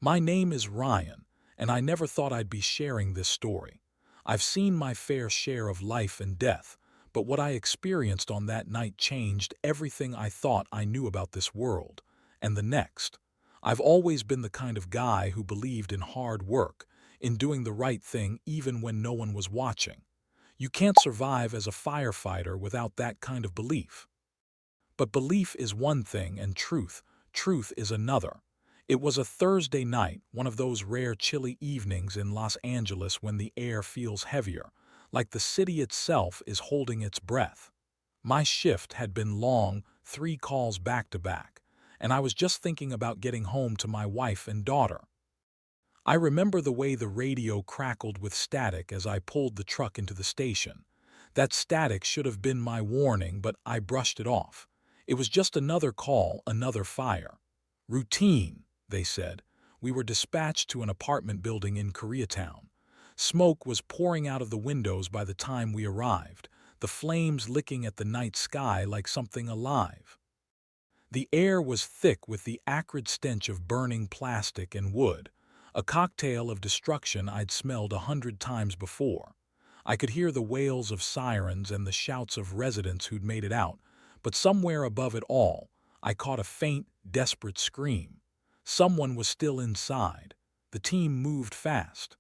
My name is Ryan, and I never thought I'd be sharing this story. I've seen my fair share of life and death, but what I experienced on that night changed everything I thought I knew about this world and the next. I've always been the kind of guy who believed in hard work, in doing the right thing even when no one was watching. You can't survive as a firefighter without that kind of belief. But belief is one thing and truth is another. It was a Thursday night, one of those rare chilly evenings in Los Angeles when the air feels heavier, like the city itself is holding its breath. My shift had been long, 3 calls back to back, and I was just thinking about getting home to my wife and daughter. I remember the way the radio crackled with static as I pulled the truck into the station. That static should have been my warning, but I brushed it off. It was just another call, another fire. Routine, they said. We were dispatched to an apartment building in Koreatown. Smoke was pouring out of the windows by the time we arrived, the flames licking at the night sky like something alive. The air was thick with the acrid stench of burning plastic and wood, a cocktail of destruction I'd smelled 100 times before. I could hear the wails of sirens and the shouts of residents who'd made it out, but somewhere above it all, I caught a faint, desperate scream. Someone was still inside. The team moved fast.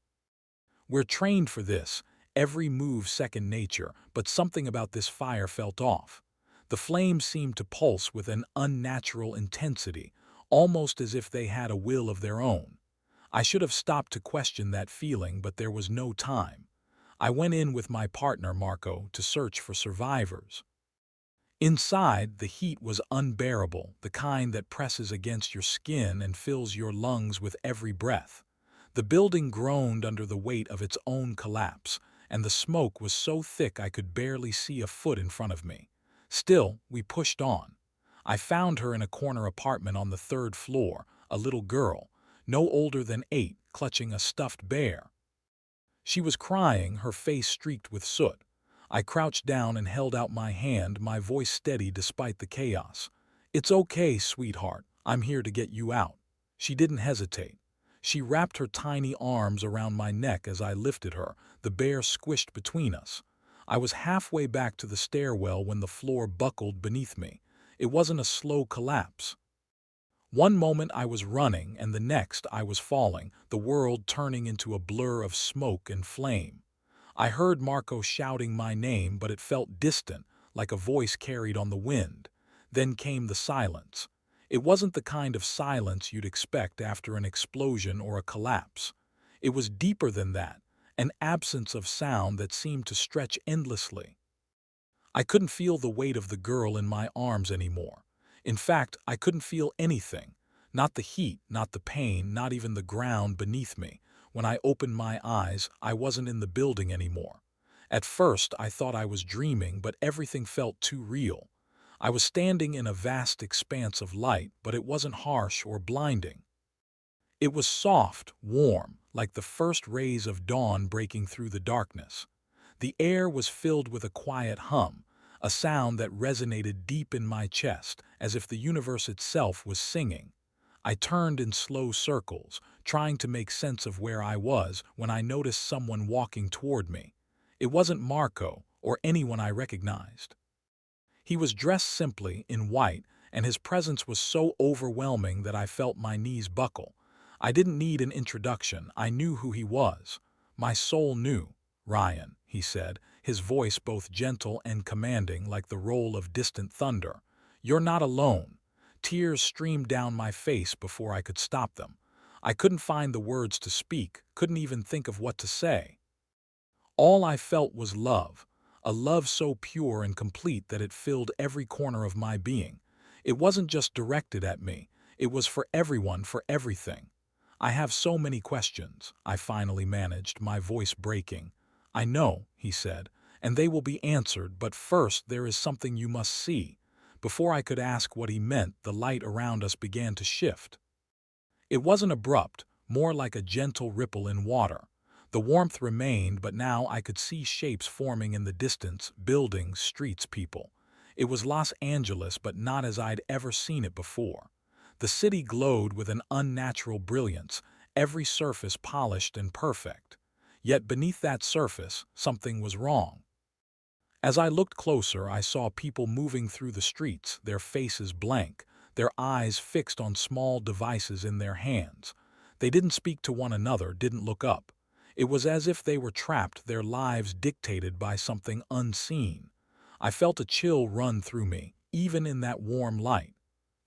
We're trained for this, every move second nature, but something about this fire felt off. The flames seemed to pulse with an unnatural intensity, almost as if they had a will of their own. I should have stopped to question that feeling, but there was no time. I went in with my partner, Marco, to search for survivors. Inside, the heat was unbearable, the kind that presses against your skin and fills your lungs with every breath. The building groaned under the weight of its own collapse, and the smoke was so thick I could barely see a foot in front of me. Still, we pushed on. I found her in a corner apartment on the 3rd floor, a little girl, no older than 8, clutching a stuffed bear. She was crying, her face streaked with soot. I crouched down and held out my hand, my voice steady despite the chaos. "It's okay, sweetheart. I'm here to get you out." She didn't hesitate. She wrapped her tiny arms around my neck as I lifted her, the bear squished between us. I was halfway back to the stairwell when the floor buckled beneath me. It wasn't a slow collapse. One moment I was running, and the next I was falling, the world turning into a blur of smoke and flame. I heard Marco shouting my name, but it felt distant, like a voice carried on the wind. Then came the silence. It wasn't the kind of silence you'd expect after an explosion or a collapse. It was deeper than that, an absence of sound that seemed to stretch endlessly. I couldn't feel the weight of the girl in my arms anymore. In fact, I couldn't feel anything. Not the heat, not the pain, not even the ground beneath me. When I opened my eyes, I wasn't in the building anymore. At first, I thought I was dreaming, but everything felt too real. I was standing in a vast expanse of light, but it wasn't harsh or blinding. It was soft, warm, like the first rays of dawn breaking through the darkness. The air was filled with a quiet hum, a sound that resonated deep in my chest, as if the universe itself was singing. I turned in slow circles, trying to make sense of where I was, when I noticed someone walking toward me. It wasn't Marco, or anyone I recognized. He was dressed simply, in white, and his presence was so overwhelming that I felt my knees buckle. I didn't need an introduction, I knew who he was. My soul knew. "Ryan," he said, his voice both gentle and commanding like the roll of distant thunder. "You're not alone." Tears streamed down my face before I could stop them. I couldn't find the words to speak, couldn't even think of what to say. All I felt was love, a love so pure and complete that it filled every corner of my being. It wasn't just directed at me, it was for everyone, for everything. "I have so many questions," I finally managed, my voice breaking. "I know," he said, "and they will be answered, but first there is something you must see." Before I could ask what he meant, the light around us began to shift. It wasn't abrupt, more like a gentle ripple in water. The warmth remained, but now I could see shapes forming in the distance, buildings, streets, people. It was Los Angeles, but not as I'd ever seen it before. The city glowed with an unnatural brilliance, every surface polished and perfect. Yet beneath that surface, something was wrong. As I looked closer, I saw people moving through the streets, their faces blank, their eyes fixed on small devices in their hands. They didn't speak to one another, didn't look up. It was as if they were trapped, their lives dictated by something unseen. I felt a chill run through me, even in that warm light.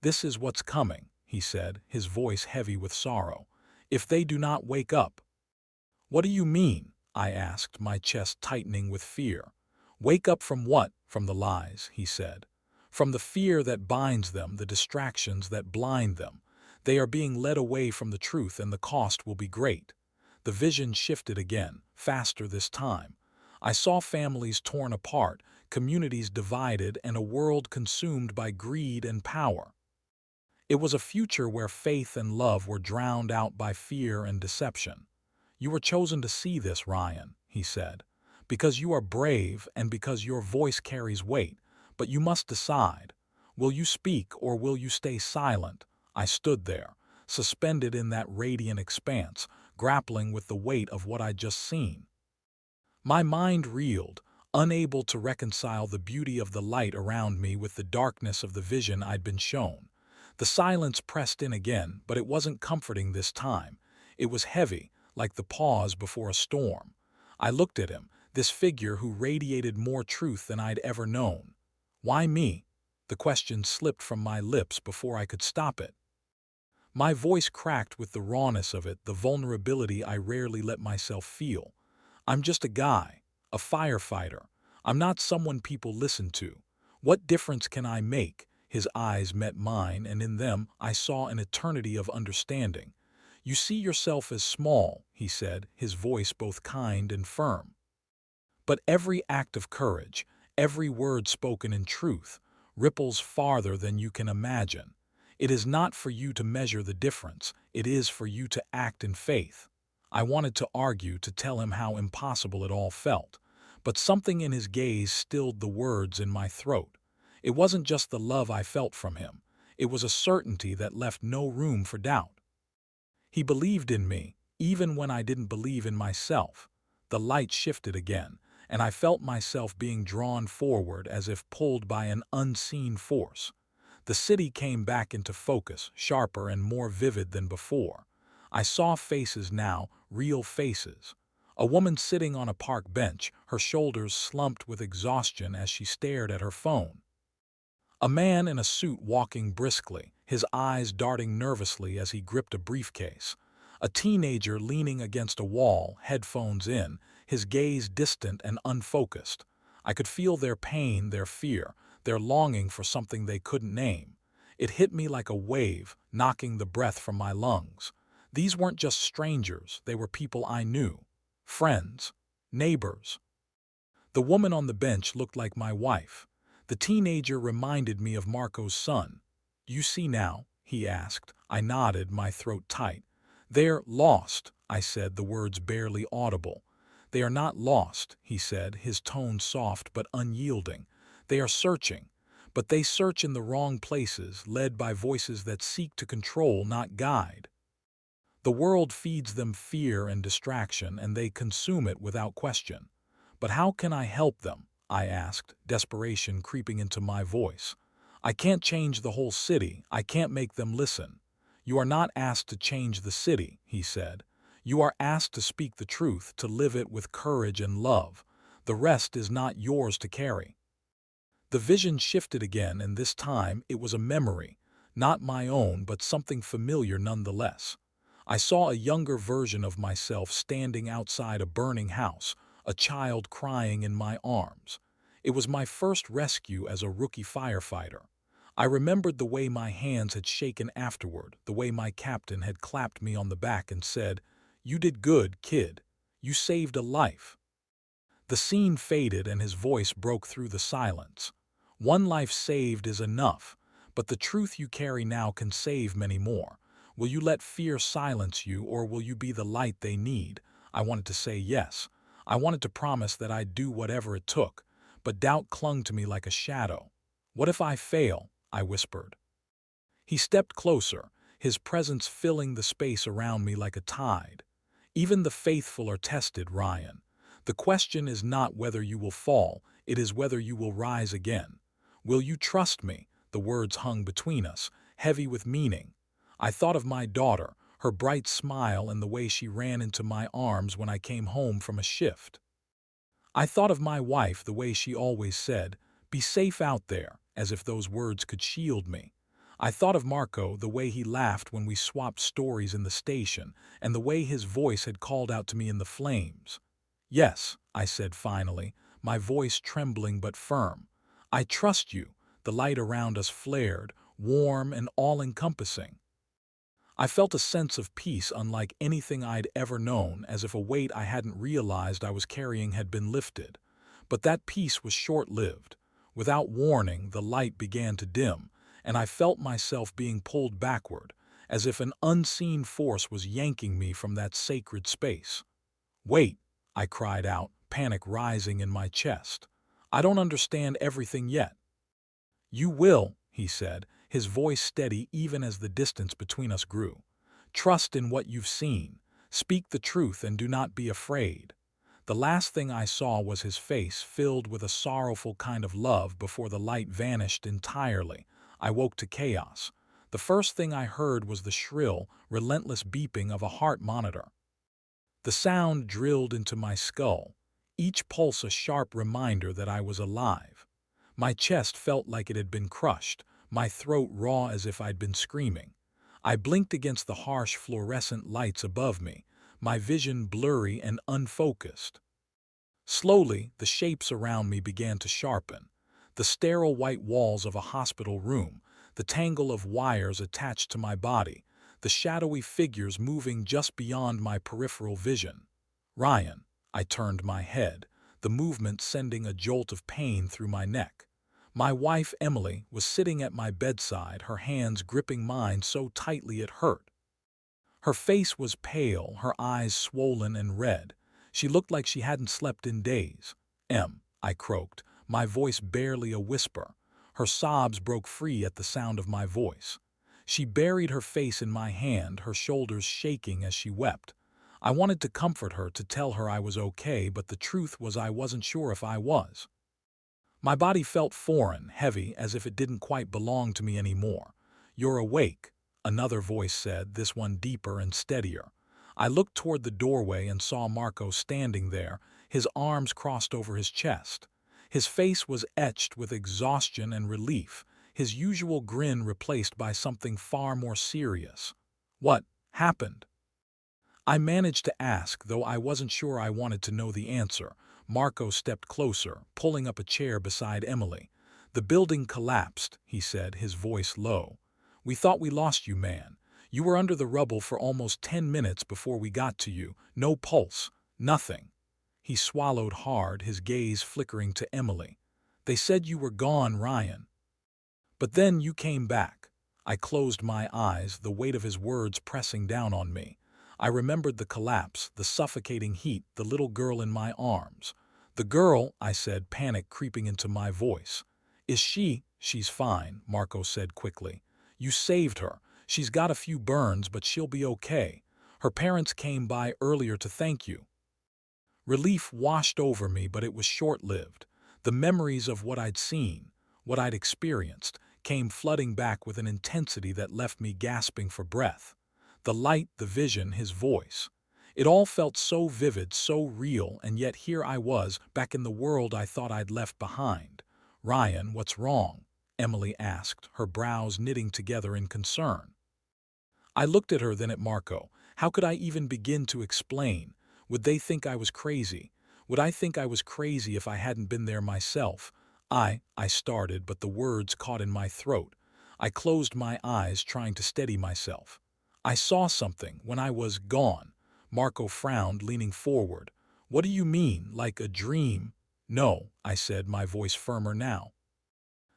"This is what's coming," he said, his voice heavy with sorrow. "If they do not wake up." "What do you mean?" I asked, my chest tightening with fear. "Wake up from what?" "From the lies," he said. "From the fear that binds them, the distractions that blind them. They are being led away from the truth, and the cost will be great." The vision shifted again, faster this time. I saw families torn apart, communities divided, and a world consumed by greed and power. It was a future where faith and love were drowned out by fear and deception. "You were chosen to see this, Ryan," he said, "because you are brave and because your voice carries weight. But you must decide. Will you speak or will you stay silent?" I stood there, suspended in that radiant expanse, grappling with the weight of what I'd just seen. My mind reeled, unable to reconcile the beauty of the light around me with the darkness of the vision I'd been shown. The silence pressed in again, but it wasn't comforting this time. It was heavy, like the pause before a storm. I looked at him, this figure who radiated more truth than I'd ever known. "Why me?" The question slipped from my lips before I could stop it. My voice cracked with the rawness of it, the vulnerability I rarely let myself feel. "I'm just a guy, a firefighter. I'm not someone people listen to. What difference can I make?" His eyes met mine, and in them I saw an eternity of understanding. "You see yourself as small," he said, his voice both kind and firm. "But every act of courage, every word spoken in truth, ripples farther than you can imagine. It is not for you to measure the difference, it is for you to act in faith." I wanted to argue, to tell him how impossible it all felt, but something in his gaze stilled the words in my throat. It wasn't just the love I felt from him, it was a certainty that left no room for doubt. He believed in me, even when I didn't believe in myself. The light shifted again, and I felt myself being drawn forward as if pulled by an unseen force. The city came back into focus, sharper and more vivid than before. I saw faces now, real faces. A woman sitting on a park bench, her shoulders slumped with exhaustion as she stared at her phone. A man in a suit walking briskly, his eyes darting nervously as he gripped a briefcase. A teenager leaning against a wall, headphones in, his gaze distant and unfocused. I could feel their pain, their fear, their longing for something they couldn't name. It hit me like a wave, knocking the breath from my lungs. These weren't just strangers, they were people I knew. Friends. Neighbors. The woman on the bench looked like my wife. The teenager reminded me of Marco's son. "You see now?" he asked. I nodded, my throat tight. "They're lost," I said, the words barely audible. "They are not lost," he said, his tone soft but unyielding. "They are searching. But they search in the wrong places, led by voices that seek to control, not guide. The world feeds them fear and distraction, and they consume it without question. But how can I help them?" I asked, desperation creeping into my voice. "I can't change the whole city. I can't make them listen." "You are not asked to change the city," he said. "You are asked to speak the truth, to live it with courage and love. The rest is not yours to carry." The vision shifted again, and this time it was a memory, not my own, but something familiar nonetheless. I saw a younger version of myself standing outside a burning house, a child crying in my arms. It was my first rescue as a rookie firefighter. I remembered the way my hands had shaken afterward, the way my captain had clapped me on the back and said, "You did good, kid. You saved a life." The scene faded and his voice broke through the silence. "One life saved is enough, but the truth you carry now can save many more. Will you let fear silence you, or will you be the light they need?" I wanted to say yes. I wanted to promise that I'd do whatever it took, but doubt clung to me like a shadow. "What if I fail?" I whispered. He stepped closer, his presence filling the space around me like a tide. Even the faithful are tested, Ryan. The question is not whether you will fall, it is whether you will rise again. Will you trust me? The words hung between us, heavy with meaning. I thought of my daughter, her bright smile and the way she ran into my arms when I came home from a shift. I thought of my wife, the way she always said, "Be safe out there," as if those words could shield me. I thought of Marco, the way he laughed when we swapped stories in the station, and the way his voice had called out to me in the flames. "Yes," I said finally, my voice trembling but firm. "I trust you." The light around us flared, warm and all-encompassing. I felt a sense of peace unlike anything I'd ever known, as if a weight I hadn't realized I was carrying had been lifted. But that peace was short-lived. Without warning, the light began to dim, and I felt myself being pulled backward, as if an unseen force was yanking me from that sacred space. "Wait," I cried out, panic rising in my chest. "I don't understand everything yet." "You will," he said, his voice steady even as the distance between us grew. "Trust in what you've seen. Speak the truth and do not be afraid." The last thing I saw was his face filled with a sorrowful kind of love before the light vanished entirely. I woke to chaos. The first thing I heard was the shrill, relentless beeping of a heart monitor. The sound drilled into my skull, each pulse a sharp reminder that I was alive. My chest felt like it had been crushed, my throat raw as if I'd been screaming. I blinked against the harsh fluorescent lights above me, my vision blurry and unfocused. Slowly, the shapes around me began to sharpen. The sterile white walls of a hospital room, the tangle of wires attached to my body, the shadowy figures moving just beyond my peripheral vision. "Ryan," I turned my head, the movement sending a jolt of pain through my neck. My wife, Emily, was sitting at my bedside, her hands gripping mine so tightly it hurt. Her face was pale, her eyes swollen and red. She looked like she hadn't slept in days. I croaked, my voice barely a whisper. Her sobs broke free at the sound of my voice. She buried her face in my hand, her shoulders shaking as she wept. I wanted to comfort her, to tell her I was okay, but the truth was I wasn't sure if I was. My body felt foreign, heavy, as if it didn't quite belong to me anymore. "You're awake," another voice said, this one deeper and steadier. I looked toward the doorway and saw Marco standing there, his arms crossed over his chest. His face was etched with exhaustion and relief, his usual grin replaced by something far more serious. "What happened?" I managed to ask, though I wasn't sure I wanted to know the answer. Marco stepped closer, pulling up a chair beside Emily. "The building collapsed," he said, his voice low. "We thought we lost you, man. You were under the rubble for almost 10 minutes before we got to you. No pulse. Nothing." He swallowed hard, his gaze flickering to Emily. "They said you were gone, Ryan. But then you came back." I closed my eyes, the weight of his words pressing down on me. I remembered the collapse, the suffocating heat, the little girl in my arms. "The girl," I said, panic creeping into my voice. "Is she?" "She's fine," Marco said quickly. "You saved her. She's got a few burns, but she'll be okay. Her parents came by earlier to thank you." Relief washed over me, but it was short-lived. The memories of what I'd seen, what I'd experienced, came flooding back with an intensity that left me gasping for breath. The light, the vision, his voice. It all felt so vivid, so real, and yet here I was, back in the world I thought I'd left behind. "Ryan, what's wrong?" Emily asked, her brows knitting together in concern. I looked at her, then at Marco. How could I even begin to explain? Would they think I was crazy? Would I think I was crazy if I hadn't been there myself? I started, but the words caught in my throat. I closed my eyes, trying to steady myself. "I saw something when I was gone." Marco frowned, leaning forward. "What do you mean, like a dream?" "No," I said, my voice firmer now.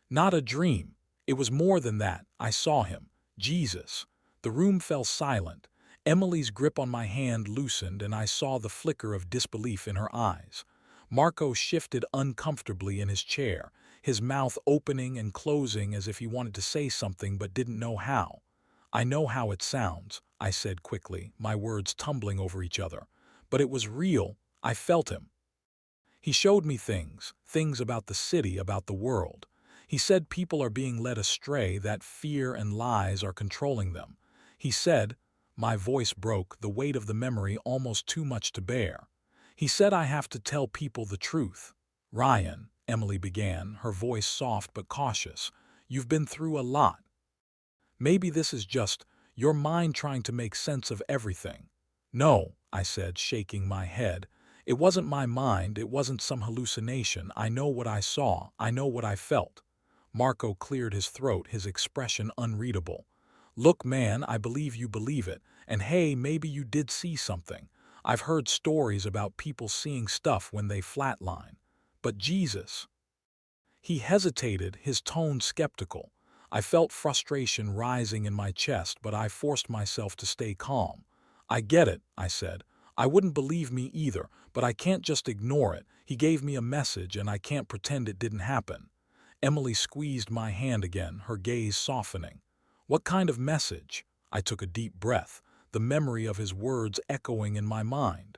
"Not a dream. It was more than that. I saw him. Jesus." The room fell silent. Emily's grip on my hand loosened, and I saw the flicker of disbelief in her eyes. Marco shifted uncomfortably in his chair, his mouth opening and closing as if he wanted to say something but didn't know how. I know how it sounds, I said quickly, my words tumbling over each other. But it was real. I felt him. He showed me things about the city, about the world. He said people are being led astray, that fear and lies are controlling them. He said, my voice broke, the weight of the memory almost too much to bear. He said I have to tell people the truth. Ryan, Emily began, her voice soft but cautious, you've been through a lot. Maybe this is just your mind trying to make sense of everything. No, I said, shaking my head. It wasn't my mind, it wasn't some hallucination. I know what I saw, I know what I felt. Marco cleared his throat, his expression unreadable. Look, man, I believe you believe it. And hey, maybe you did see something. I've heard stories about people seeing stuff when they flatline. But Jesus. He hesitated, his tone skeptical. I felt frustration rising in my chest, but I forced myself to stay calm. I get it, I said. I wouldn't believe me either, but I can't just ignore it. He gave me a message, and I can't pretend it didn't happen. Emily squeezed my hand again, her gaze softening. What kind of message? I took a deep breath, the memory of his words echoing in my mind.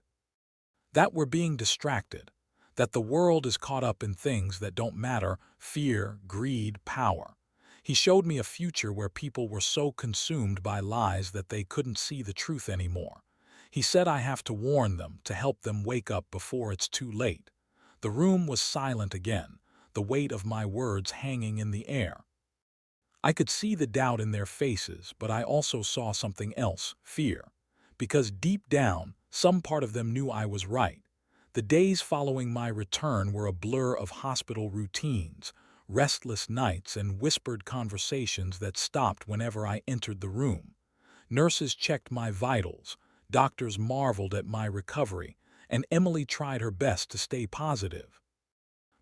That we're being distracted, that the world is caught up in things that don't matter, fear, greed, power. He showed me a future where people were so consumed by lies that they couldn't see the truth anymore. He said I have to warn them, to help them wake up before it's too late. The room was silent again, the weight of my words hanging in the air. I could see the doubt in their faces, but I also saw something else, fear. Because deep down, some part of them knew I was right. The days following my return were a blur of hospital routines, restless nights, and whispered conversations that stopped whenever I entered the room. Nurses checked my vitals, doctors marveled at my recovery, and Emily tried her best to stay positive.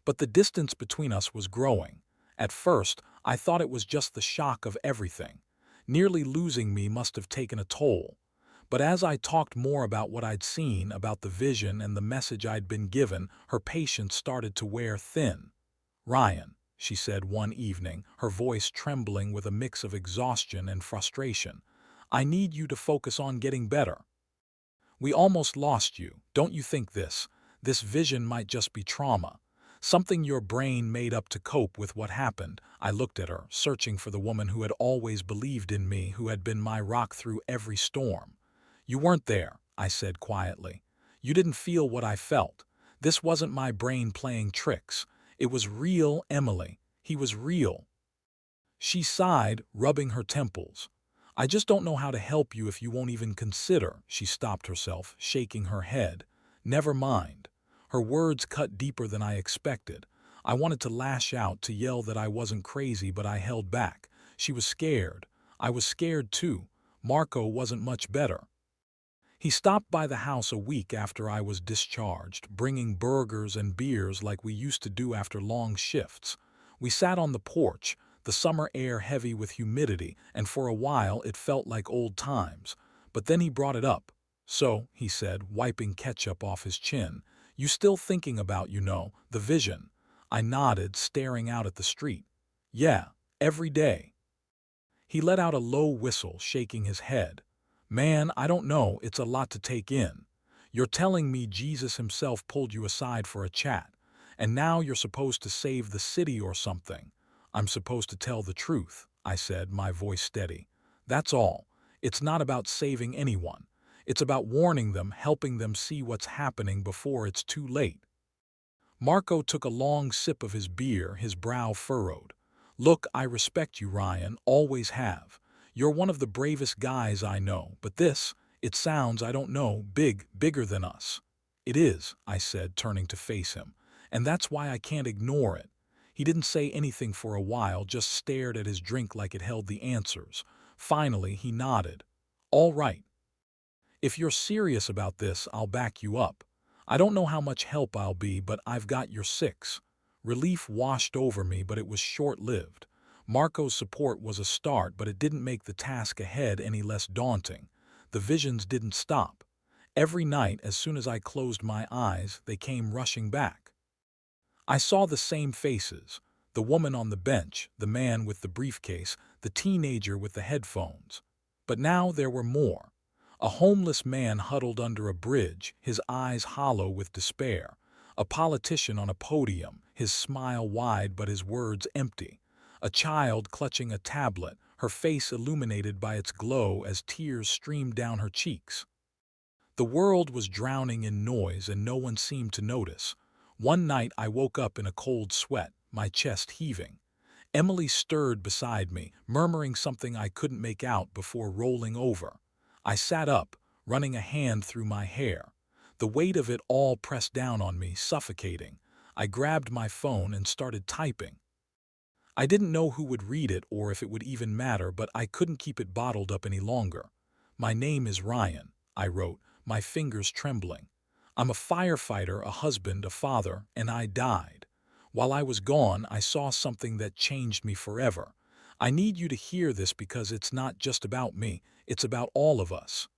But the distance between us was growing. At first, I thought it was just the shock of everything. Nearly losing me must have taken a toll. But as I talked more about what I'd seen, about the vision and the message I'd been given, her patience started to wear thin. Ryan, she said one evening, her voice trembling with a mix of exhaustion and frustration, I need you to focus on getting better. We almost lost you. Don't you think this vision might just be trauma? Something your brain made up to cope with what happened. I looked at her, searching for the woman who had always believed in me, who had been my rock through every storm. You weren't there, I said quietly. You didn't feel what I felt. This wasn't my brain playing tricks. It was real, Emily. He was real. She sighed, rubbing her temples. I just don't know how to help you if you won't even consider. She stopped herself, shaking her head. Never mind. Her words cut deeper than I expected. I wanted to lash out, to yell that I wasn't crazy, but I held back. She was scared. I was scared too. Marco wasn't much better. He stopped by the house a week after I was discharged, bringing burgers and beers like we used to do after long shifts. We sat on the porch, the summer air heavy with humidity, and for a while it felt like old times. But then he brought it up. So, he said, wiping ketchup off his chin, you still thinking about, the vision? I nodded, staring out at the street. Yeah, every day. He let out a low whistle, shaking his head. Man, I don't know, it's a lot to take in. You're telling me Jesus himself pulled you aside for a chat, and now you're supposed to save the city or something. I'm supposed to tell the truth, I said, my voice steady. That's all. It's not about saving anyone. It's about warning them, helping them see what's happening before it's too late. Marco took a long sip of his beer, his brow furrowed. Look, I respect you, Ryan, always have. You're one of the bravest guys I know, but it sounds, I don't know, bigger than us. It is, I said, turning to face him, and that's why I can't ignore it. He didn't say anything for a while, just stared at his drink like it held the answers. Finally, he nodded. All right. If you're serious about this, I'll back you up. I don't know how much help I'll be, but I've got your six. Relief washed over me, but it was short-lived. Marco's support was a start, but it didn't make the task ahead any less daunting. The visions didn't stop. Every night, as soon as I closed my eyes, they came rushing back. I saw the same faces, the woman on the bench, the man with the briefcase, the teenager with the headphones. But now there were more. A homeless man huddled under a bridge, his eyes hollow with despair. A politician on a podium, his smile wide but his words empty. A child clutching a tablet, her face illuminated by its glow as tears streamed down her cheeks. The world was drowning in noise and no one seemed to notice. One night I woke up in a cold sweat, my chest heaving. Emily stirred beside me, murmuring something I couldn't make out before rolling over. I sat up, running a hand through my hair. The weight of it all pressed down on me, suffocating. I grabbed my phone and started typing. I didn't know who would read it or if it would even matter, but I couldn't keep it bottled up any longer. "My name is Ryan," I wrote, my fingers trembling. "I'm a firefighter, a husband, a father, and I died. While I was gone, I saw something that changed me forever. I need you to hear this because it's not just about me, it's about all of us."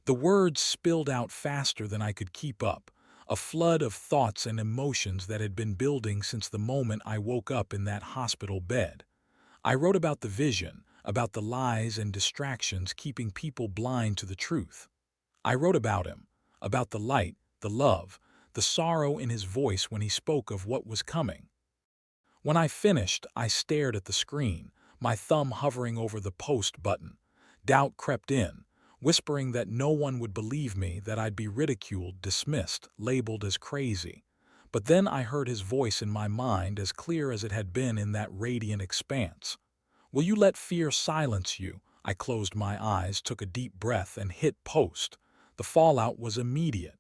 The words spilled out faster than I could keep up, a flood of thoughts and emotions that had been building since the moment I woke up in that hospital bed. I wrote about the vision, about the lies and distractions keeping people blind to the truth. I wrote about him, about the light, the love, the sorrow in his voice when he spoke of what was coming. When I finished, I stared at the screen, my thumb hovering over the post button. Doubt crept in, whispering that no one would believe me, that I'd be ridiculed, dismissed, labeled as crazy. But then I heard his voice in my mind, as clear as it had been in that radiant expanse. "Will you let fear silence you?" I closed my eyes, took a deep breath, and hit post. The fallout was immediate.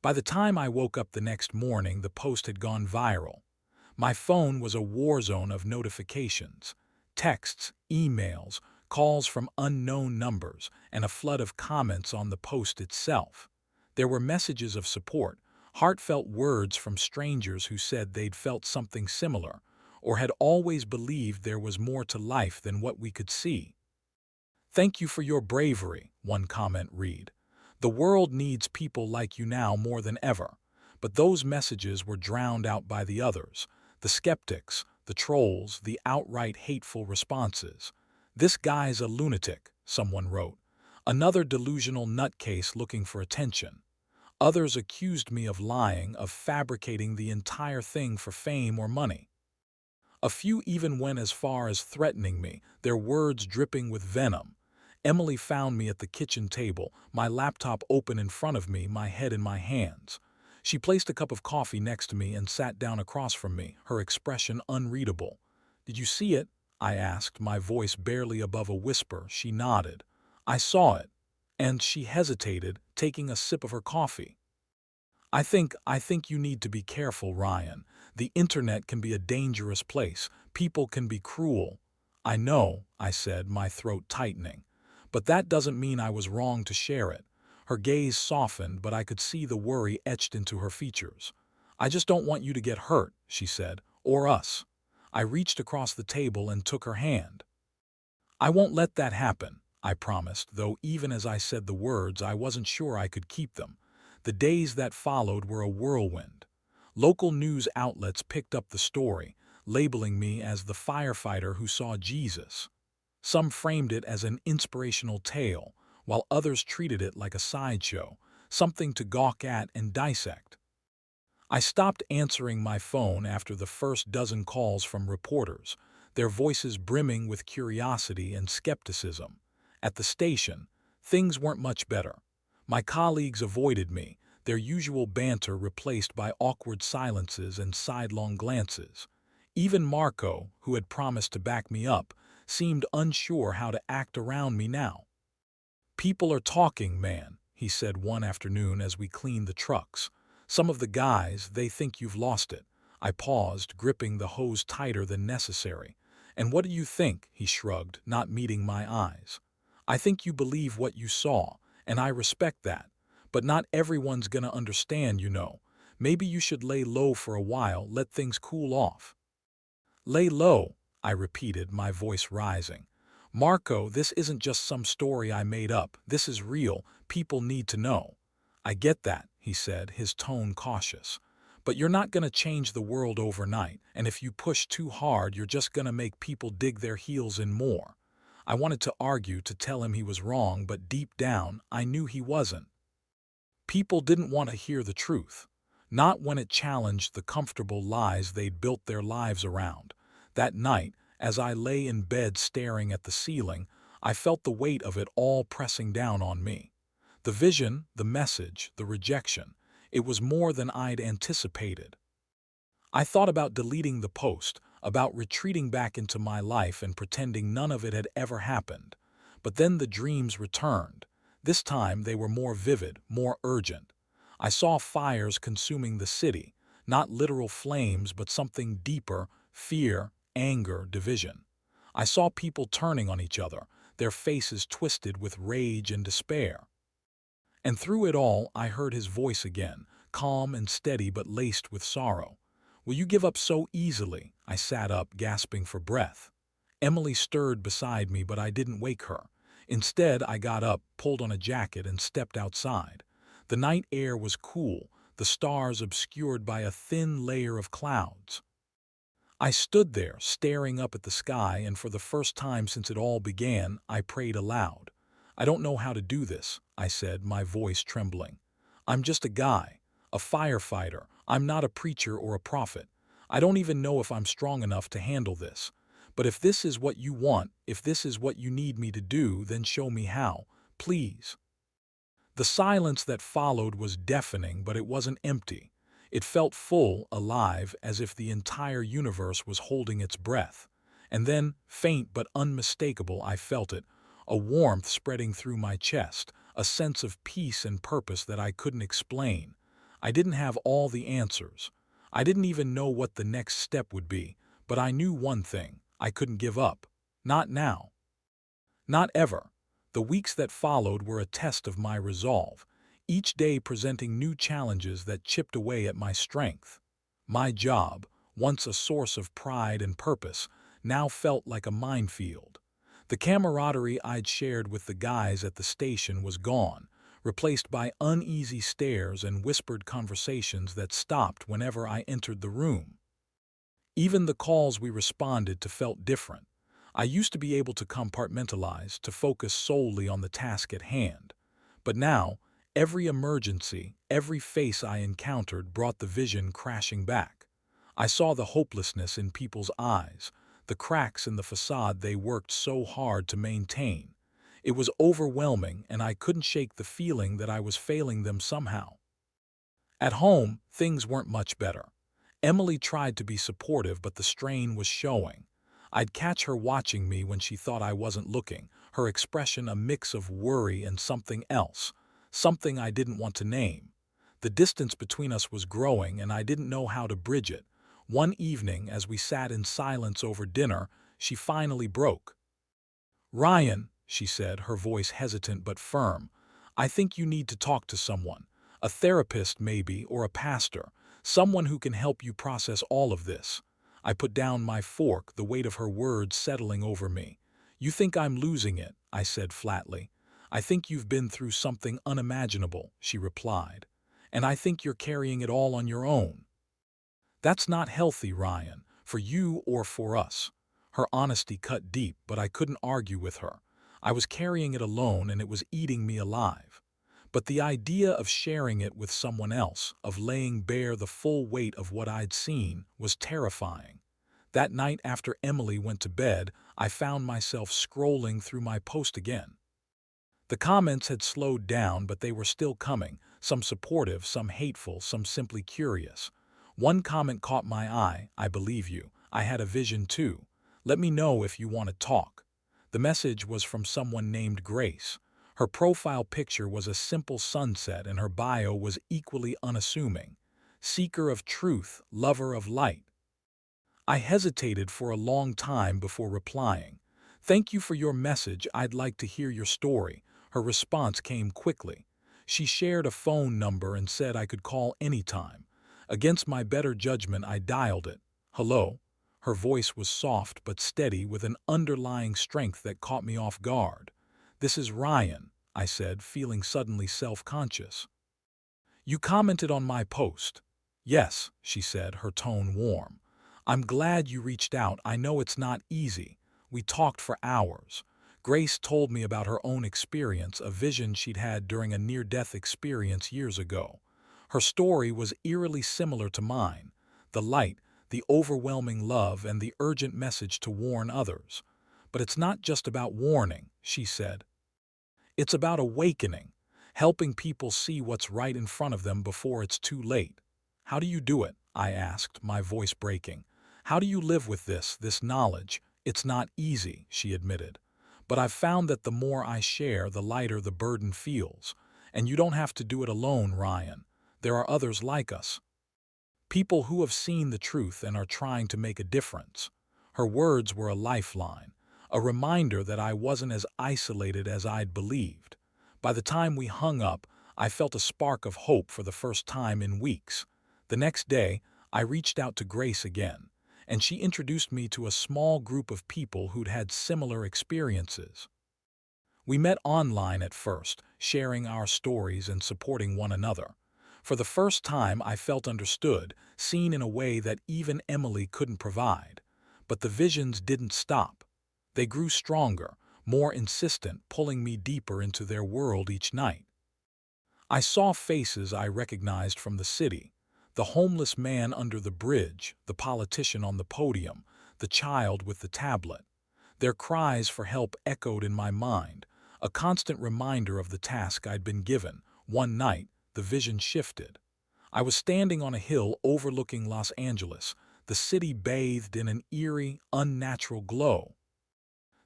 By the time I woke up the next morning, the post had gone viral. My phone was a war zone of notifications, texts, emails, calls from unknown numbers, and a flood of comments on the post itself. There were messages of support, heartfelt words from strangers who said they'd felt something similar, or had always believed there was more to life than what we could see. "Thank you for your bravery," one comment read. "The world needs people like you now more than ever." But those messages were drowned out by the others, the skeptics, the trolls, the outright hateful responses. "This guy's a lunatic," someone wrote. "Another delusional nutcase looking for attention." Others accused me of lying, of fabricating the entire thing for fame or money. A few even went as far as threatening me, their words dripping with venom. Emily found me at the kitchen table, my laptop open in front of me, my head in my hands. She placed a cup of coffee next to me and sat down across from me, her expression unreadable. "Did you see it?" I asked, my voice barely above a whisper. She nodded. "I saw it." And she hesitated, taking a sip of her coffee. I think you need to be careful, Ryan. The internet can be a dangerous place. People can be cruel." "I know," I said, my throat tightening. "But that doesn't mean I was wrong to share it." Her gaze softened, but I could see the worry etched into her features. "I just don't want you to get hurt," she said, "or us." I reached across the table and took her hand. "I won't let that happen," I promised, though even as I said the words, I wasn't sure I could keep them. The days that followed were a whirlwind. Local news outlets picked up the story, labeling me as the firefighter who saw Jesus. Some framed it as an inspirational tale, while others treated it like a sideshow, something to gawk at and dissect. I stopped answering my phone after the first dozen calls from reporters, their voices brimming with curiosity and skepticism. At the station, things weren't much better. My colleagues avoided me, their usual banter replaced by awkward silences and sidelong glances. Even Marco, who had promised to back me up, seemed unsure how to act around me now. "People are talking, man," he said one afternoon as we cleaned the trucks. "Some of the guys, they think you've lost it." I paused, gripping the hose tighter than necessary. "And what do you think?" he shrugged, not meeting my eyes. "I think you believe what you saw, and I respect that. But not everyone's gonna understand, you know. Maybe you should lay low for a while, let things cool off." "Lay low," I repeated, my voice rising. "Marco, this isn't just some story I made up. This is real. People need to know." "I get that," he said, his tone cautious. "But you're not gonna change the world overnight, and if you push too hard, you're just gonna make people dig their heels in more." I wanted to argue, to tell him he was wrong, but deep down, I knew he wasn't. People didn't want to hear the truth, not when it challenged the comfortable lies they'd built their lives around. That night, as I lay in bed staring at the ceiling, I felt the weight of it all pressing down on me. The vision, the message, the rejection. It was more than I'd anticipated. I thought about deleting the post, about retreating back into my life and pretending none of it had ever happened. But then the dreams returned. This time they were more vivid, more urgent. I saw fires consuming the city, not literal flames but something deeper: fear, anger, division. I saw people turning on each other, their faces twisted with rage and despair. And through it all, I heard his voice again, calm and steady but laced with sorrow. "Will you give up so easily?" I sat up, gasping for breath. Emily stirred beside me, but I didn't wake her. Instead, I got up, pulled on a jacket, and stepped outside. The night air was cool, the stars obscured by a thin layer of clouds. I stood there, staring up at the sky, and for the first time since it all began, I prayed aloud. "I don't know how to do this," I said, my voice trembling. "I'm just a guy, a firefighter. I'm not a preacher or a prophet. I don't even know if I'm strong enough to handle this. But if this is what you want, if this is what you need me to do, then show me how, please." The silence that followed was deafening, but it wasn't empty. It felt full, alive, as if the entire universe was holding its breath. And then, faint but unmistakable, I felt it, a warmth spreading through my chest, a sense of peace and purpose that I couldn't explain. I didn't have all the answers. I didn't even know what the next step would be, but I knew one thing: I couldn't give up. Not now. Not ever. The weeks that followed were a test of my resolve, each day presenting new challenges that chipped away at my strength. My job, once a source of pride and purpose, now felt like a minefield. The camaraderie I'd shared with the guys at the station was gone, replaced by uneasy stares and whispered conversations that stopped whenever I entered the room. Even the calls we responded to felt different. I used to be able to compartmentalize, to focus solely on the task at hand. But now, every emergency, every face I encountered brought the vision crashing back. I saw the hopelessness in people's eyes, the cracks in the facade they worked so hard to maintain. It was overwhelming, and I couldn't shake the feeling that I was failing them somehow. At home, things weren't much better. Emily tried to be supportive, but the strain was showing. I'd catch her watching me when she thought I wasn't looking, her expression a mix of worry and something else, something I didn't want to name. The distance between us was growing, and I didn't know how to bridge it. One evening, as we sat in silence over dinner, she finally broke. "Ryan," she said, her voice hesitant but firm, "I think you need to talk to someone. A therapist maybe, or a pastor. Someone who can help you process all of this." I put down my fork, the weight of her words settling over me. "You think I'm losing it," I said flatly. "I think you've been through something unimaginable," she replied. "And I think you're carrying it all on your own. That's not healthy, Ryan, for you or for us." Her honesty cut deep, but I couldn't argue with her. I was carrying it alone, and it was eating me alive. But the idea of sharing it with someone else, of laying bare the full weight of what I'd seen, was terrifying. That night after Emily went to bed, I found myself scrolling through my post again. The comments had slowed down, but they were still coming, some supportive, some hateful, some simply curious. One comment caught my eye: "I believe you. I had a vision too. Let me know if you want to talk." The message was from someone named Grace. Her profile picture was a simple sunset, and her bio was equally unassuming: "Seeker of truth, lover of light." I hesitated for a long time before replying. "Thank you for your message. I'd like to hear your story." Her response came quickly. She shared a phone number and said I could call anytime. Against my better judgment, I dialed it. "Hello?" Her voice was soft but steady, with an underlying strength that caught me off guard. "This is Ryan," I said, feeling suddenly self-conscious. "You commented on my post." "Yes," she said, her tone warm. "I'm glad you reached out. I know it's not easy. We talked for hours. Grace told me about her own experience, a vision she'd had during a near-death experience years ago. Her story was eerily similar to mine: the light, the overwhelming love, and the urgent message to warn others. But it's not just about warning, she said. It's about awakening, helping people see what's right in front of them before it's too late. How do you do it? I asked, my voice breaking. How do you live with this knowledge? It's not easy, she admitted. But I've found that the more I share, the lighter the burden feels. And you don't have to do it alone, Ryan. There are others like us. People who have seen the truth and are trying to make a difference. Her words were a lifeline, a reminder that I wasn't as isolated as I'd believed. By the time we hung up, I felt a spark of hope for the first time in weeks. The next day, I reached out to Grace again, and she introduced me to a small group of people who'd had similar experiences. We met online at first, sharing our stories and supporting one another. For the first time, I felt understood, seen in a way that even Emily couldn't provide. But the visions didn't stop. They grew stronger, more insistent, pulling me deeper into their world each night. I saw faces I recognized from the city: the homeless man under the bridge, the politician on the podium, the child with the tablet. Their cries for help echoed in my mind, a constant reminder of the task I'd been given. One night, the vision shifted. I was standing on a hill overlooking Los Angeles, the city bathed in an eerie, unnatural glow.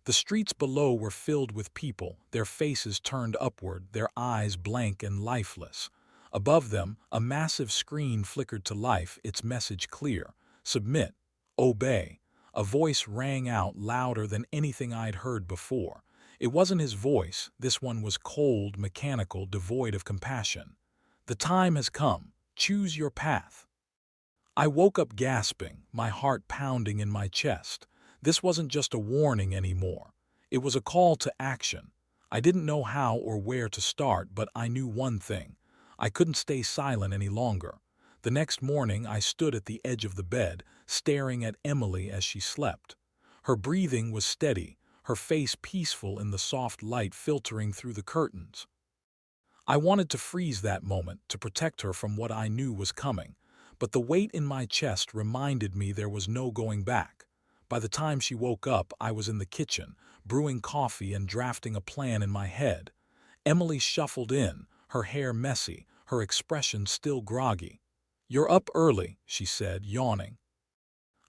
The streets below were filled with people, their faces turned upward, their eyes blank and lifeless. Above them, a massive screen flickered to life, its message clear: submit, obey. A voice rang out louder than anything I'd heard before. It wasn't his voice. This one was cold, mechanical, devoid of compassion. The time has come. Choose your path. I woke up gasping, my heart pounding in my chest. This wasn't just a warning anymore. It was a call to action. I didn't know how or where to start, but I knew one thing: I couldn't stay silent any longer. The next morning, I stood at the edge of the bed, staring at Emily as she slept. Her breathing was steady, her face peaceful in the soft light filtering through the curtains. I wanted to freeze that moment, to protect her from what I knew was coming, but the weight in my chest reminded me there was no going back. By the time she woke up, I was in the kitchen, brewing coffee and drafting a plan in my head. Emily shuffled in, her hair messy, her expression still groggy. "You're up early," she said, yawning.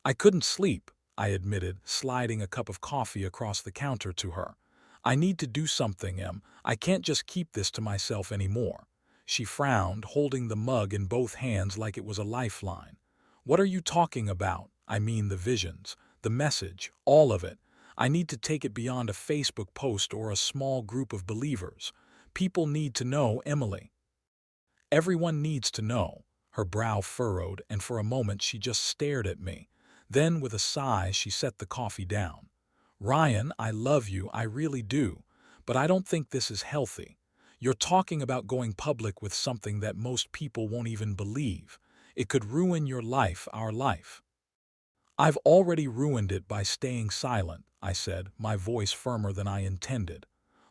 "I couldn't sleep," I admitted, sliding a cup of coffee across the counter to her. "I need to do something, Em. I can't just keep this to myself anymore." She frowned, holding the mug in both hands like it was a lifeline. "What are you talking about?" "I mean the visions, the message, all of it. I need to take it beyond a Facebook post or a small group of believers. People need to know, Emily." "Everyone needs to know." Her brow furrowed, and for a moment she just stared at me. Then, with a sigh, she set the coffee down. "Ryan, I love you, I really do. But I don't think this is healthy. You're talking about going public with something that most people won't even believe. It could ruin your life, our life." "I've already ruined it by staying silent," I said, my voice firmer than I intended.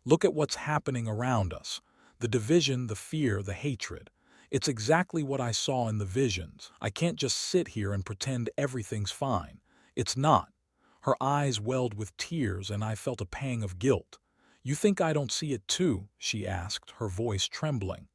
"Look at what's happening around us. The division, the fear, the hatred. It's exactly what I saw in the visions. I can't just sit here and pretend everything's fine. It's not." Her eyes welled with tears, and I felt a pang of guilt. "You think I don't see it too?" she asked, her voice trembling.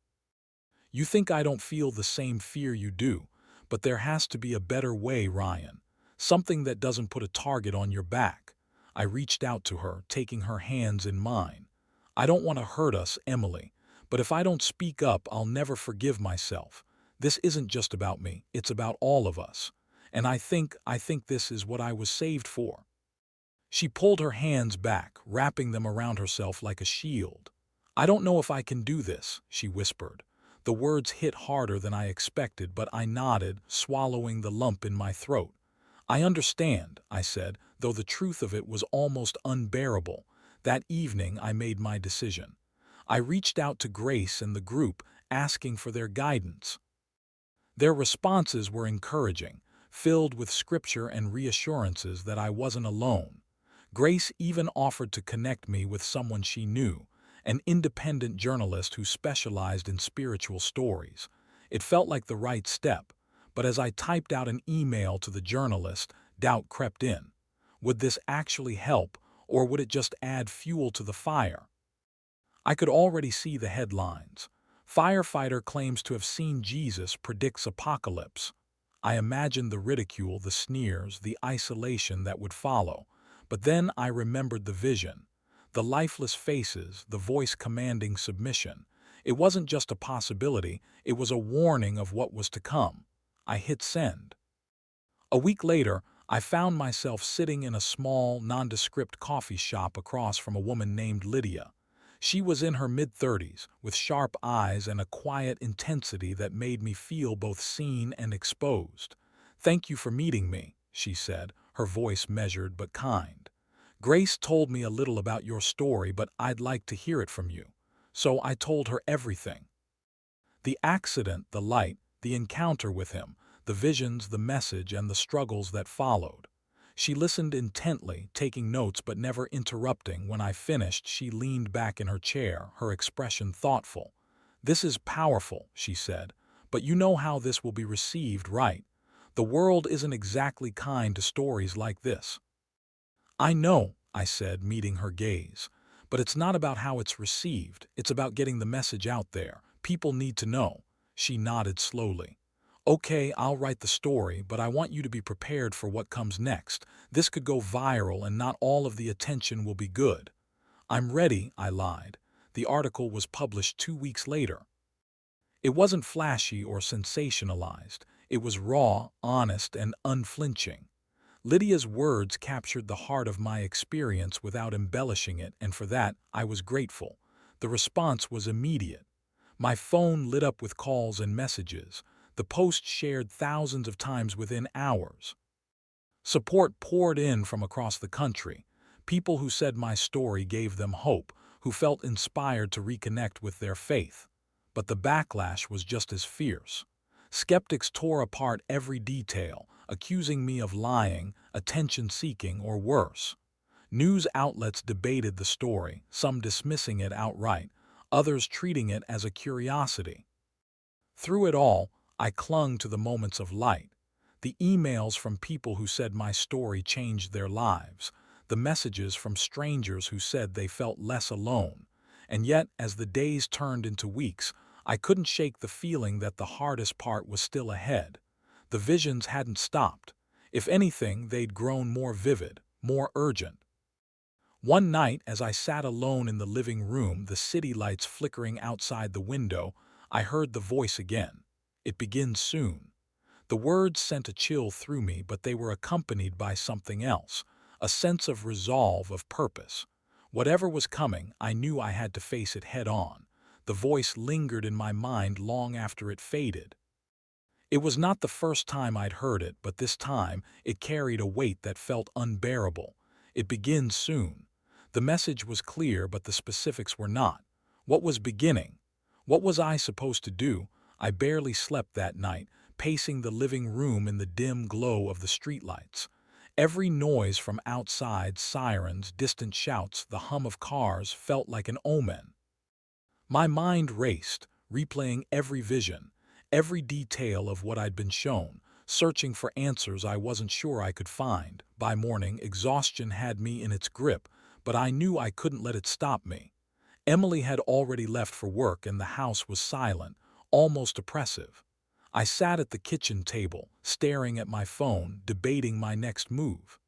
"You think I don't feel the same fear you do, but there has to be a better way, Ryan. Something that doesn't put a target on your back." I reached out to her, taking her hands in mine. "I don't want to hurt us, Emily, but if I don't speak up, I'll never forgive myself. This isn't just about me, it's about all of us. And I think this is what I was saved for." She pulled her hands back, wrapping them around herself like a shield. "I don't know if I can do this," she whispered. The words hit harder than I expected, but I nodded, swallowing the lump in my throat. "I understand," I said, though the truth of it was almost unbearable. That evening I made my decision. I reached out to Grace and the group, asking for their guidance. Their responses were encouraging, filled with scripture and reassurances that I wasn't alone. Grace even offered to connect me with someone she knew, an independent journalist who specialized in spiritual stories. It felt like the right step, but as I typed out an email to the journalist, doubt crept in. Would this actually help, or would it just add fuel to the fire? I could already see the headlines. Firefighter claims to have seen Jesus, predicts apocalypse. I imagined the ridicule, the sneers, the isolation that would follow. But then I remembered the vision. The lifeless faces, the voice commanding submission. It wasn't just a possibility, it was a warning of what was to come. I hit send. A week later, I found myself sitting in a small, nondescript coffee shop across from a woman named Lydia. She was in her mid-30s, with sharp eyes and a quiet intensity that made me feel both seen and exposed. "Thank you for meeting me," she said, her voice measured but kind. "Grace told me a little about your story, but I'd like to hear it from you." So I told her everything. The accident, the light, the encounter with him, the visions, the message, and the struggles that followed. She listened intently, taking notes but never interrupting. When I finished, she leaned back in her chair, her expression thoughtful. "This is powerful," she said, "but you know how this will be received, right? The world isn't exactly kind to stories like this." "I know," I said, meeting her gaze. "But it's not about how it's received, it's about getting the message out there. People need to know." She nodded slowly. "Okay, I'll write the story, but I want you to be prepared for what comes next. This could go viral and not all of the attention will be good." "I'm ready," I lied. The article was published 2 weeks later. It wasn't flashy or sensationalized. It was raw, honest, and unflinching. Lydia's words captured the heart of my experience without embellishing it, and for that I was grateful. The response was immediate. My phone lit up with calls and messages. The post shared thousands of times within hours. Support poured in from across the country. People who said my story gave them hope, who felt inspired to reconnect with their faith. But the backlash was just as fierce. Skeptics tore apart every detail, accusing me of lying, attention-seeking, or worse. News outlets debated the story, some dismissing it outright, others treating it as a curiosity. Through it all, I clung to the moments of light. The emails from people who said my story changed their lives, the messages from strangers who said they felt less alone. And yet, as the days turned into weeks, I couldn't shake the feeling that the hardest part was still ahead. The visions hadn't stopped. If anything, they'd grown more vivid, more urgent. One night, as I sat alone in the living room, the city lights flickering outside the window, I heard the voice again. "It begins soon." The words sent a chill through me, but they were accompanied by something else, a sense of resolve, of purpose. Whatever was coming, I knew I had to face it head on. The voice lingered in my mind long after it faded. It was not the first time I'd heard it, but this time it carried a weight that felt unbearable. "It begins soon." The message was clear, but the specifics were not. What was beginning? What was I supposed to do? I barely slept that night, pacing the living room in the dim glow of the streetlights. Every noise from outside, sirens, distant shouts, the hum of cars, felt like an omen. My mind raced, replaying every vision, every detail of what I'd been shown, searching for answers I wasn't sure I could find. By morning, exhaustion had me in its grip, but I knew I couldn't let it stop me. Emily had already left for work and the house was silent, almost oppressive. I sat at the kitchen table, staring at my phone, debating my next move.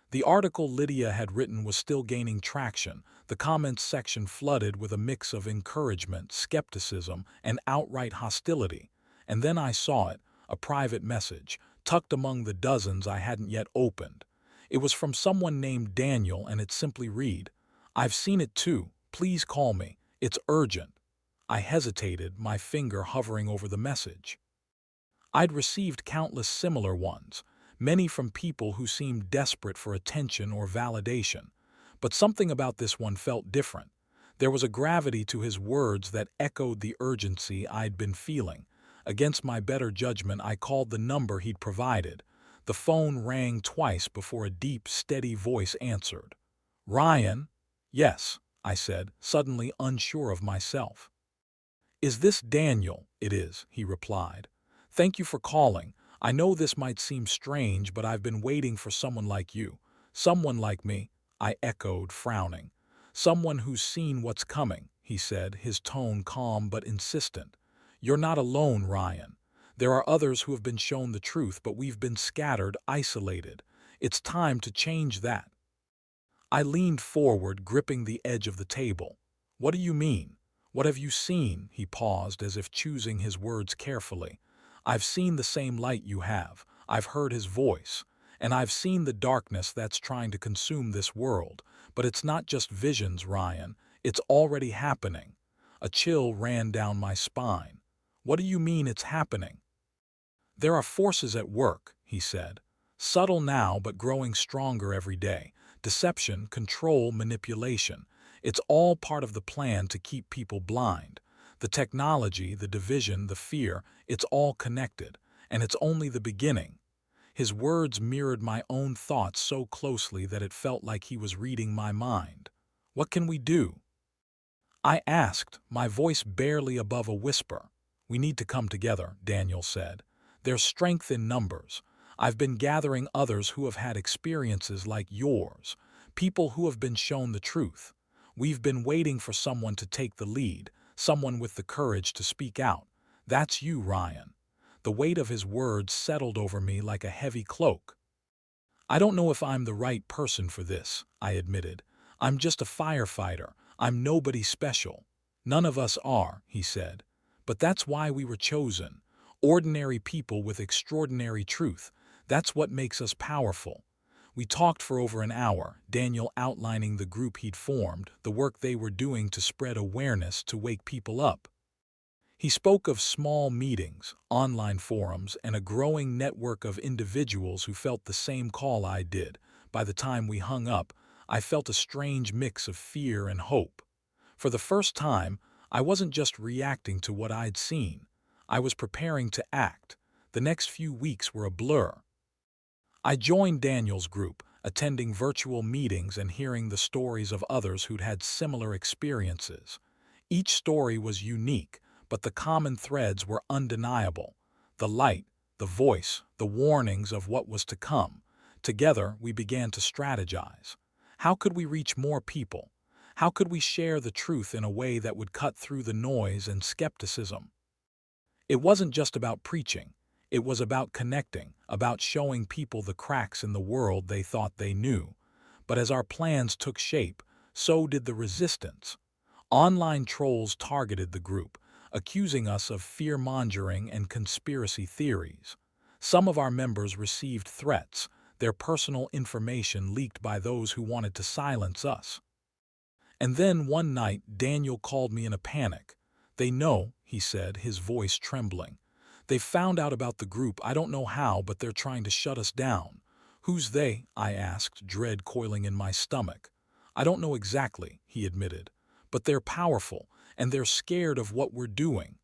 The article Lydia had written was still gaining traction, the comments section flooded with a mix of encouragement, skepticism, and outright hostility. And then I saw it, a private message, tucked among the dozens I hadn't yet opened. It was from someone named Daniel, and it simply read, "I've seen it too. Please call me. It's urgent." I hesitated, my finger hovering over the message. I'd received countless similar ones, many from people who seemed desperate for attention or validation. But something about this one felt different. There was a gravity to his words that echoed the urgency I'd been feeling. Against my better judgment, I called the number he'd provided. The phone rang twice before a deep, steady voice answered. "Ryan?" "Yes," I said, suddenly unsure of myself. "Is this Daniel?" "It is," he replied. "Thank you for calling. I know this might seem strange, but I've been waiting for someone like you." "Someone like me?" I echoed, frowning. "Someone who's seen what's coming," he said, his tone calm but insistent. "You're not alone, Ryan. There are others who have been shown the truth, but we've been scattered, isolated. It's time to change that." I leaned forward, gripping the edge of the table. "What do you mean? What have you seen?" He paused, as if choosing his words carefully. "I've seen the same light you have. I've heard his voice. And I've seen the darkness that's trying to consume this world. But it's not just visions, Ryan. It's already happening." A chill ran down my spine. "What do you mean it's happening?" "There are forces at work," he said. "Subtle now, but growing stronger every day. Deception, control, manipulation. It's all part of the plan to keep people blind. The technology, the division, the fear, it's all connected. And it's only the beginning." His words mirrored my own thoughts so closely that it felt like he was reading my mind. "What can we do?" I asked, my voice barely above a whisper. "We need to come together," Daniel said. "There's strength in numbers. I've been gathering others who have had experiences like yours, people who have been shown the truth. We've been waiting for someone to take the lead, someone with the courage to speak out. That's you, Ryan." The weight of his words settled over me like a heavy cloak. "I don't know if I'm the right person for this," I admitted. "I'm just a firefighter. I'm nobody special." "None of us are," he said. "But that's why we were chosen. Ordinary people with extraordinary truth. That's what makes us powerful." We talked for over an hour, Daniel outlining the group he'd formed, the work they were doing to spread awareness, to wake people up. He spoke of small meetings, online forums, and a growing network of individuals who felt the same call I did. By the time we hung up, I felt a strange mix of fear and hope. For the first time, I wasn't just reacting to what I'd seen. I was preparing to act. The next few weeks were a blur. I joined Daniel's group, attending virtual meetings and hearing the stories of others who'd had similar experiences. Each story was unique, but the common threads were undeniable. The light, the voice, the warnings of what was to come. Together, we began to strategize. How could we reach more people? How could we share the truth in a way that would cut through the noise and skepticism? It wasn't just about preaching. It was about connecting, about showing people the cracks in the world they thought they knew. But as our plans took shape, so did the resistance. Online trolls targeted the group, accusing us of fear-mongering and conspiracy theories. Some of our members received threats, their personal information leaked by those who wanted to silence us. And then one night, Daniel called me in a panic. "They know," he said, his voice trembling. "They found out about the group. I don't know how, but they're trying to shut us down." "Who's they?" I asked, dread coiling in my stomach. "I don't know exactly," he admitted. "But they're powerful, and they're scared of what we're doing."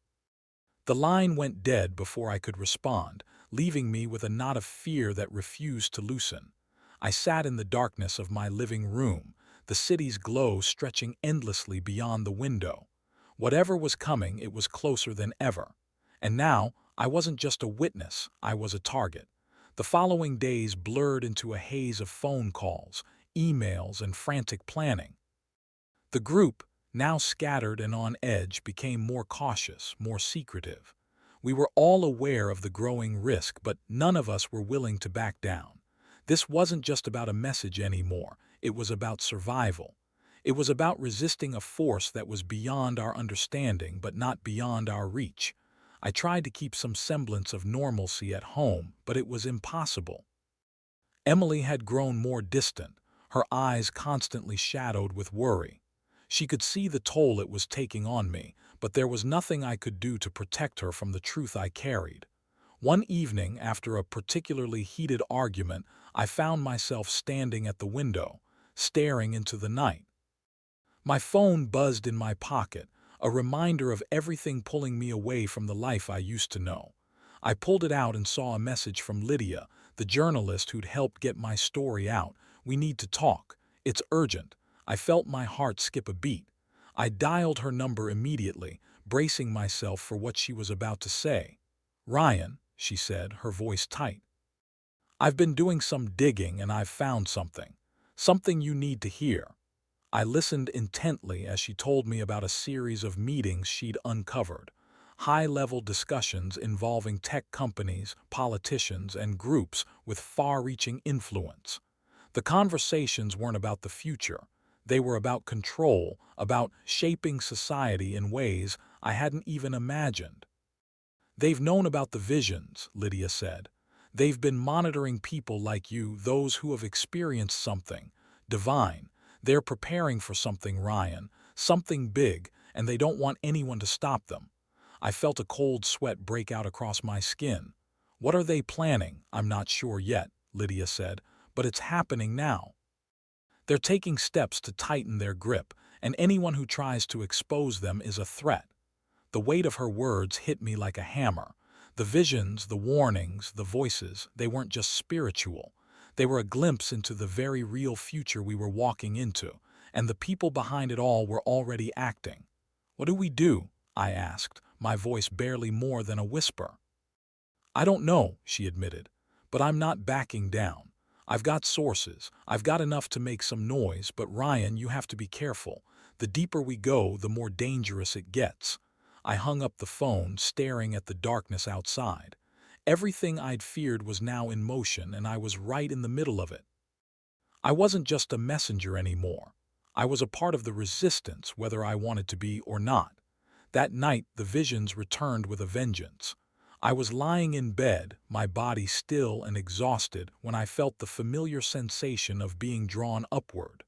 The line went dead before I could respond, leaving me with a knot of fear that refused to loosen. I sat in the darkness of my living room, the city's glow stretching endlessly beyond the window. Whatever was coming, it was closer than ever. And now, I wasn't just a witness, I was a target. The following days blurred into a haze of phone calls, emails, and frantic planning. The group, now scattered and on edge, became more cautious, more secretive. We were all aware of the growing risk, but none of us were willing to back down. This wasn't just about a message anymore, it was about survival. It was about resisting a force that was beyond our understanding but not beyond our reach. I tried to keep some semblance of normalcy at home, but it was impossible. Emily had grown more distant, her eyes constantly shadowed with worry. She could see the toll it was taking on me, but there was nothing I could do to protect her from the truth I carried. One evening, after a particularly heated argument, I found myself standing at the window, staring into the night. My phone buzzed in my pocket, a reminder of everything pulling me away from the life I used to know. I pulled it out and saw a message from Lydia, the journalist who'd helped get my story out. "We need to talk. It's urgent." I felt my heart skip a beat. I dialed her number immediately, bracing myself for what she was about to say. "Ryan," she said, her voice tight. "I've been doing some digging and I've found something. Something you need to hear." I listened intently as she told me about a series of meetings she'd uncovered. High-level discussions involving tech companies, politicians, and groups with far-reaching influence. The conversations weren't about the future. They were about control, about shaping society in ways I hadn't even imagined. "They've known about the visions," Lydia said. "They've been monitoring people like you, those who have experienced something divine. They're preparing for something, Ryan, something big, and they don't want anyone to stop them." I felt a cold sweat break out across my skin. "What are they planning?" "I'm not sure yet," Lydia said, "but it's happening now. They're taking steps to tighten their grip, and anyone who tries to expose them is a threat." The weight of her words hit me like a hammer. The visions, the warnings, the voices, they weren't just spiritual. They were a glimpse into the very real future we were walking into, and the people behind it all were already acting. "What do we do?" I asked, my voice barely more than a whisper. "I don't know," she admitted, "but I'm not backing down. I've got sources. I've got enough to make some noise, but Ryan, you have to be careful. The deeper we go, the more dangerous it gets." I hung up the phone, staring at the darkness outside. Everything I'd feared was now in motion, and I was right in the middle of it. I wasn't just a messenger anymore. I was a part of the resistance, whether I wanted to be or not. That night, the visions returned with a vengeance. I was lying in bed, my body still and exhausted, when I felt the familiar sensation of being drawn upward.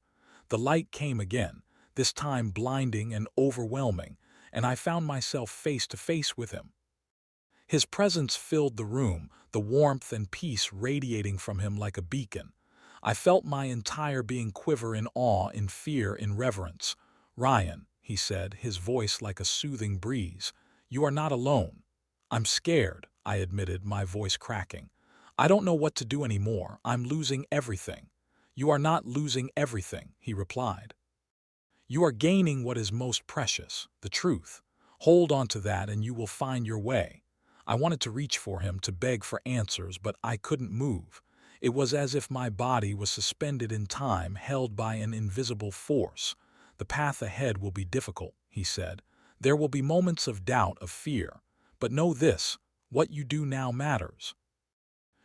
The light came again, this time blinding and overwhelming, and I found myself face to face with him. His presence filled the room, the warmth and peace radiating from him like a beacon. I felt my entire being quiver in awe, in fear, in reverence. "Ryan," he said, his voice like a soothing breeze, "you are not alone." "I'm scared," I admitted, my voice cracking. "I don't know what to do anymore. I'm losing everything." "You are not losing everything," he replied. "You are gaining what is most precious, the truth. Hold on to that and you will find your way." I wanted to reach for him, to beg for answers, but I couldn't move. It was as if my body was suspended in time, held by an invisible force. "The path ahead will be difficult," he said. "There will be moments of doubt, of fear. But know this, what you do now matters.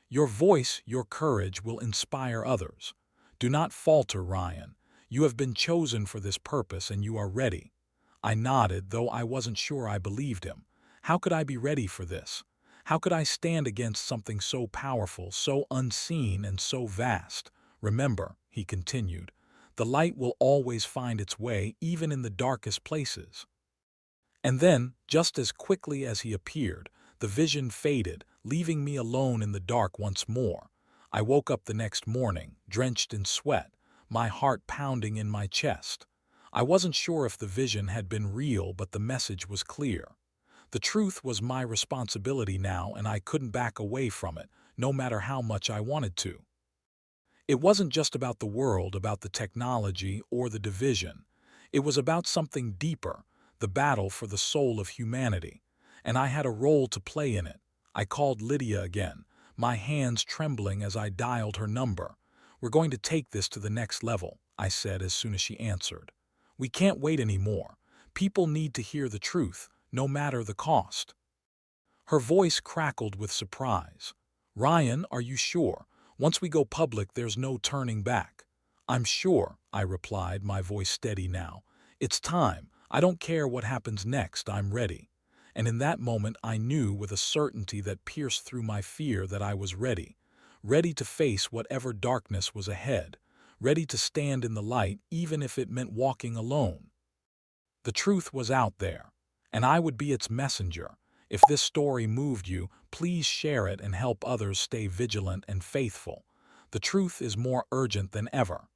Your voice, your courage will inspire others. Do not falter, Ryan. You have been chosen for this purpose and you are ready." I nodded, though I wasn't sure I believed him. How could I be ready for this? How could I stand against something so powerful, so unseen, and so vast? "Remember," he continued, "the light will always find its way, even in the darkest places." And then, just as quickly as he appeared, the vision faded, leaving me alone in the dark once more. I woke up the next morning, drenched in sweat, my heart pounding in my chest. I wasn't sure if the vision had been real, but the message was clear. The truth was my responsibility now, and I couldn't back away from it, no matter how much I wanted to. It wasn't just about the world, about the technology, or the division. It was about something deeper, the battle for the soul of humanity. And I had a role to play in it. I called Lydia again, my hands trembling as I dialed her number. "We're going to take this to the next level," I said as soon as she answered. "We can't wait anymore. People need to hear the truth, no matter the cost." Her voice crackled with surprise. "Ryan, are you sure? Once we go public, there's no turning back." "I'm sure," I replied, my voice steady now. "It's time. I don't care what happens next, I'm ready." And in that moment I knew with a certainty that pierced through my fear that I was ready. Ready to face whatever darkness was ahead. Ready to stand in the light, even if it meant walking alone. The truth was out there, and I would be its messenger. If this story moved you, please share it and help others stay vigilant and faithful. The truth is more urgent than ever.